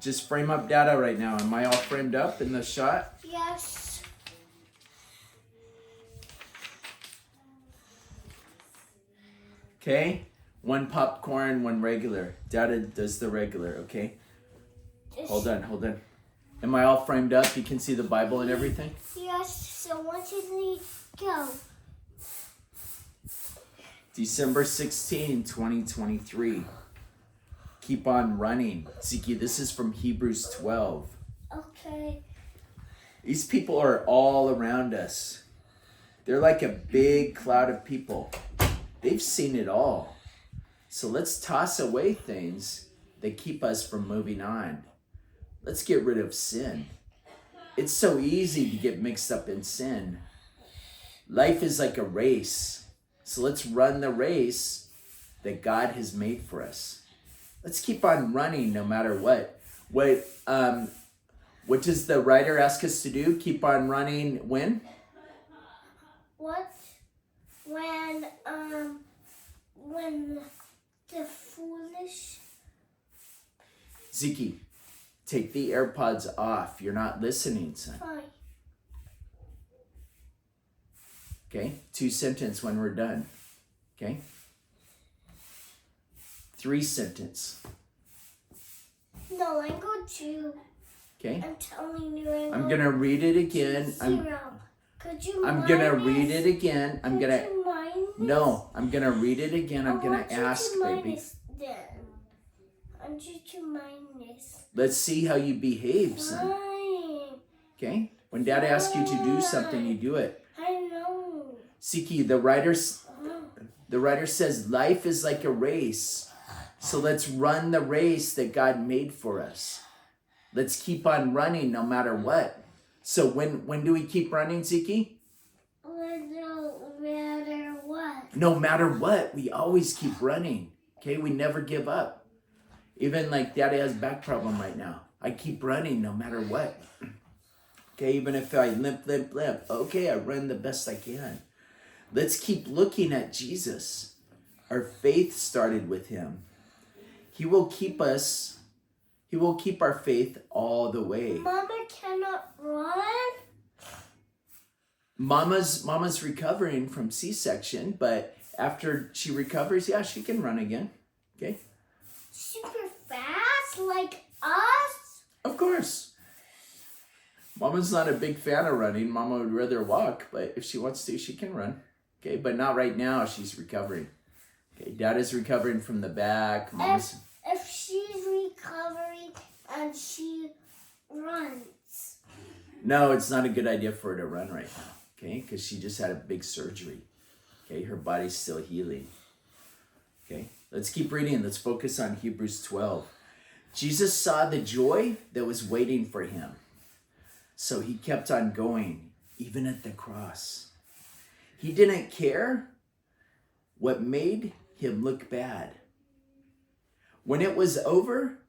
just frame up data right now. Am I all framed up in the shot? Yes. Okay. One popcorn, one regular. Dada does the regular, okay? Hold on. Am I all framed up? You can see the Bible and everything? Yes, so what did we go? December 16, 2023. Keep on running. Ziki, this is from Hebrews 12. Okay. These people are all around us. They're like a big cloud of people. They've seen it all. So let's toss away things that keep us from moving on. Let's get rid of sin. It's so easy to get mixed up in sin. Life is like a race. So let's run the race that God has made for us. Let's keep on running no matter what. What does the writer ask us to do? Keep on running when? What? When the foolish... Ziki, take the AirPods off. You're not listening, son. Fine. Okay? 2 sentence when we're done. Okay? 3 sentence. No, I'm going to... Okay? I'm telling you, I'm gonna read it again. Could you I'm gonna read it again. I'm gonna... Could you mind this? No, I'm gonna read it again. I'm gonna want you ask, to mind baby. this then. I want you to mind this. Let's see how you behave, son. Fine. Okay? When Dad asks you to do something, you do it. I know. Siki, the writer says life is like a race. So let's run the race that God made for us. Let's keep on running no matter what. So when do we keep running, Ziki? No matter what. No matter what, we always keep running. Okay, we never give up. Even like Daddy has back problem right now. I keep running no matter what. Okay, even if I limp. Okay, I run the best I can. Let's keep looking at Jesus. Our faith started with him. He will keep us. He will keep our faith all the way. Mama cannot run? Mama's recovering from C-section, but after she recovers, yeah, she can run again. Okay? Super fast like us? Of course. Mama's not a big fan of running. Mama would rather walk, but if she wants to, she can run. Okay, but not right now. She's recovering. Okay, Dad is recovering from the back. Mama's... If she's recovering and she runs. No, it's not a good idea for her to run right now. Okay, because she just had a big surgery. Okay, her body's still healing. Okay, let's keep reading. Let's focus on Hebrews 12. Jesus saw the joy that was waiting for him. So he kept on going, even at the cross. He didn't care what made him look bad. When it was over,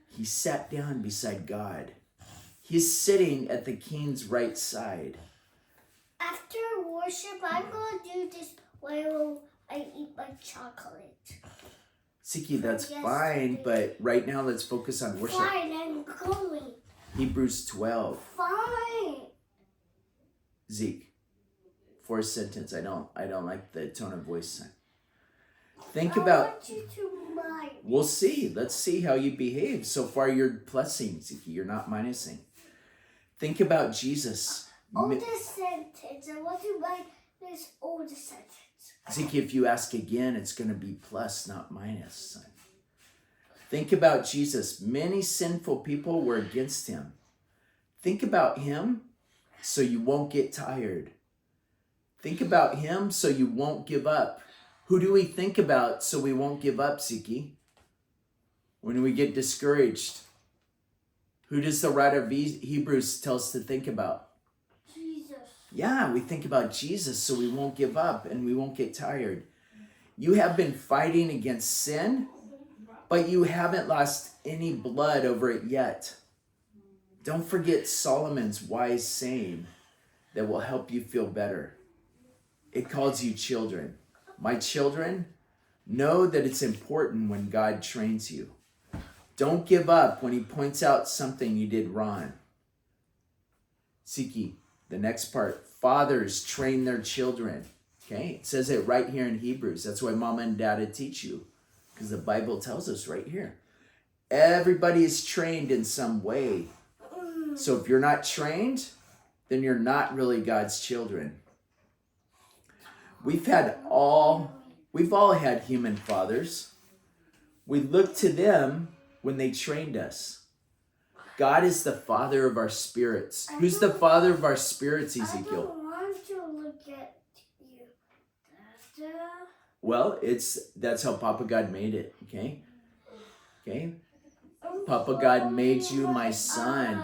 he sat down beside God. He's sitting at the king's right side. After worship, I'm going to do this while I eat my chocolate. Siki, that's fine, but right now let's focus on worship. Fine, I'm going. Hebrews 12. Fine. Zeke, 4 sentence. I don't like the tone of voice, son. Think about... I want you to mind. We'll see. Let's see how you behave. So far, you're plussing, Ziki. You're not minusing. Think about Jesus. Oldest sentence. I want to mind this oldest sentence. Ziki, if you ask again, it's going to be plus, not minus, son. Think about Jesus. Many sinful people were against him. Think about him so you won't get tired. Think about him so you won't give up. Who do we think about so we won't give up, Ziki? When we get discouraged, who does the writer of Hebrews tell us to think about? Jesus. Yeah, we think about Jesus so we won't give up and we won't get tired. You have been fighting against sin, but you haven't lost any blood over it yet. Don't forget Solomon's wise saying that will help you feel better. It calls you children. My children, know that it's important when God trains you. Don't give up when he points out something you did wrong. Siki, the next part. Fathers train their children. Okay, it says it right here in Hebrews. That's why mama and dada teach you. Because the Bible tells us right here. Everybody is trained in some way. So if you're not trained, then you're not really God's children. We've all had human fathers. We look to them when they trained us. God is the father of our spirits. Who's the father of our spirits, Ezekiel? I don't want to look at you, Dada. Well, that's how Papa God made it, okay? Okay? Papa God made you my son.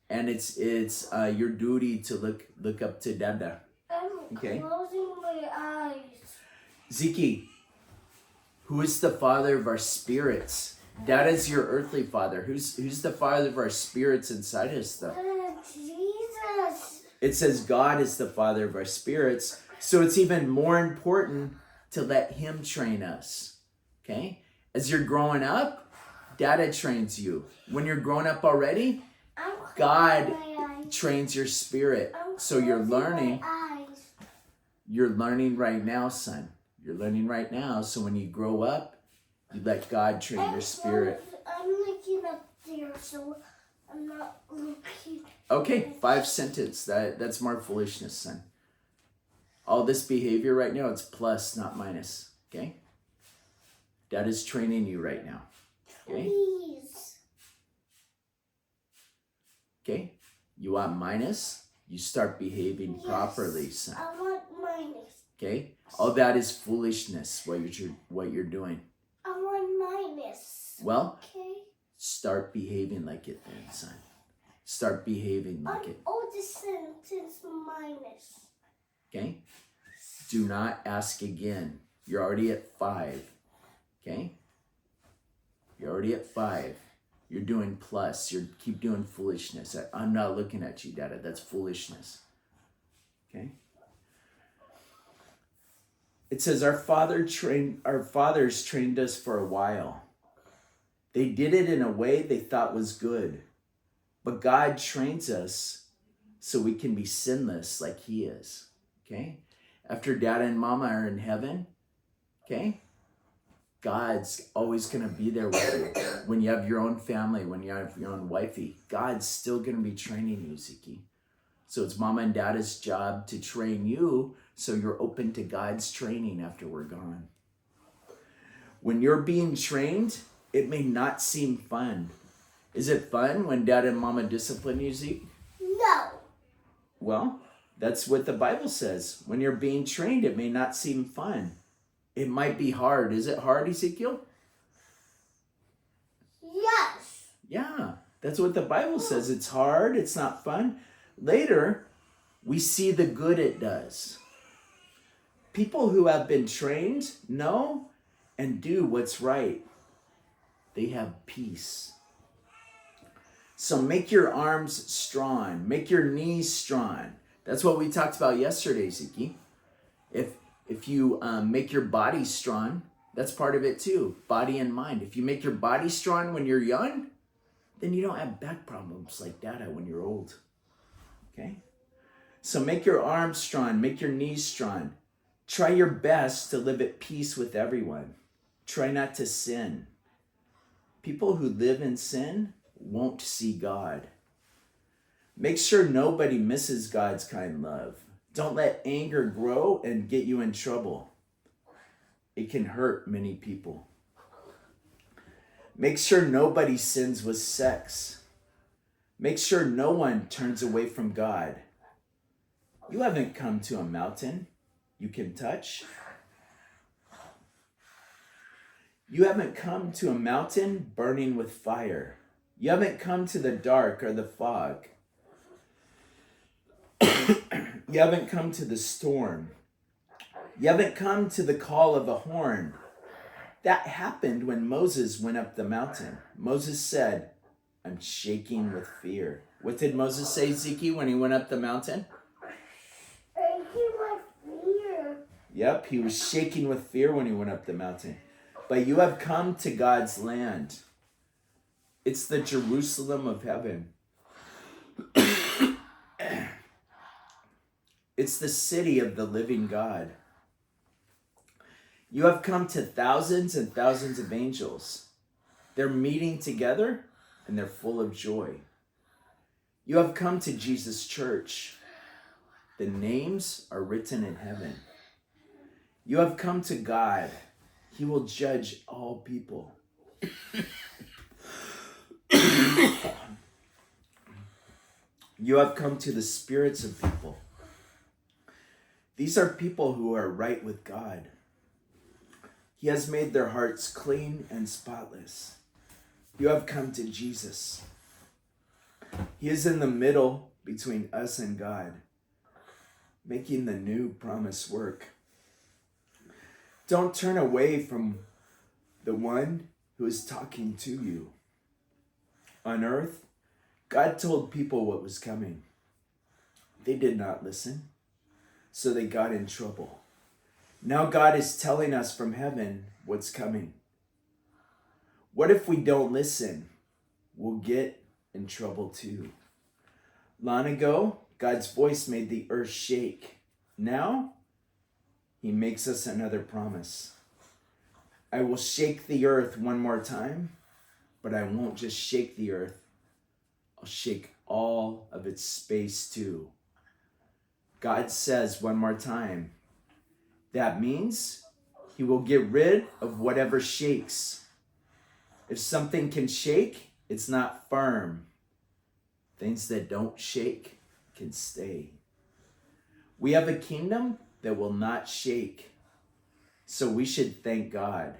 And it's your duty to look up to Dada. Okay? I'm closing my eyes. Ziki, who is the father of our spirits? Dada's your earthly father. Who's the father of our spirits inside us, though? Jesus. It says God is the father of our spirits. So it's even more important to let him train us. Okay? As you're growing up, Dada trains you. When you're grown up already, God trains your spirit. So you're learning. You're learning right now, son. You're learning right now. So when you grow up, you let God train your spirit. I'm looking up there, so I'm not looking. Okay, 5 sentence. That's more foolishness, son. All this behavior right now, it's plus, not minus. Okay? Dad is training you right now. Okay? Please. Okay? You want minus? You start behaving properly, son. I want minus. Okay? All that is foolishness, what you're doing. I want minus. Well, Okay. start behaving like it then, son. Start behaving like it. All the sentence minus. Okay? Do not ask again. You're already at 5. Okay? You're already at 5. You're doing plus. You keep doing foolishness. I'm not looking at you, Dada. That's foolishness. Okay? It says our fathers trained us for a while. They did it in a way they thought was good. But God trains us so we can be sinless like he is. Okay? After Dada and Mama are in heaven, okay? God's always going to be there with you. When you have your own family, when you have your own wifey, God's still going to be training you, Ziki. So it's Mama and Dada's job to train you so you're open to God's training after we're gone. When you're being trained, it may not seem fun. Is it fun when Dad and Mama discipline you, Zeke? No. Well, that's what the Bible says. When you're being trained, it may not seem fun. It might be hard. Is it hard, Ezekiel? Yes. Yeah, that's what the Bible says. It's hard. It's not fun. Later, we see the good it does. People who have been trained know and do what's right. They have peace. So make your arms strong. Make your knees strong. That's what we talked about yesterday, Ziki. If you make your body strong, that's part of it too. Body and mind. If you make your body strong when you're young, then you don't have back problems like Dada when you're old. Okay? So make your arms strong. Make your knees strong. Try your best to live at peace with everyone. Try not to sin. People who live in sin won't see God. Make sure nobody misses God's kind love. Don't let anger grow and get you in trouble. It can hurt many people. Make sure nobody sins with sex. Make sure no one turns away from God. You haven't come to a mountain you can touch. You haven't come to a mountain burning with fire. You haven't come to the dark or the fog. You haven't come to the storm. You haven't come to the call of a horn. That happened when Moses went up the mountain. Moses said, I'm shaking with fear. What did Moses say, Ziki, when he went up the mountain? Shaking with fear. Yep, he was shaking with fear when he went up the mountain. But you have come to God's land. It's the Jerusalem of heaven. It's the city of the living God. You have come to thousands and thousands of angels. They're meeting together and they're full of joy. You have come to Jesus' church. The names are written in heaven. You have come to God. He will judge all people. You have come to the spirits of people. These are people who are right with God. He has made their hearts clean and spotless. You have come to Jesus. He is in the middle between us and God, making the new promise work. Don't turn away from the one who is talking to you. On earth, God told people what was coming. They did not listen, so they got in trouble. Now God is telling us from heaven what's coming. What if we don't listen? We'll get in trouble too. Long ago, God's voice made the earth shake. Now, he makes us another promise. I will shake the earth one more time, but I won't just shake the earth. I'll shake all of its space too. God says one more time. That means he will get rid of whatever shakes. If something can shake, it's not firm. Things that don't shake can stay. We have a kingdom that will not shake. So we should thank God.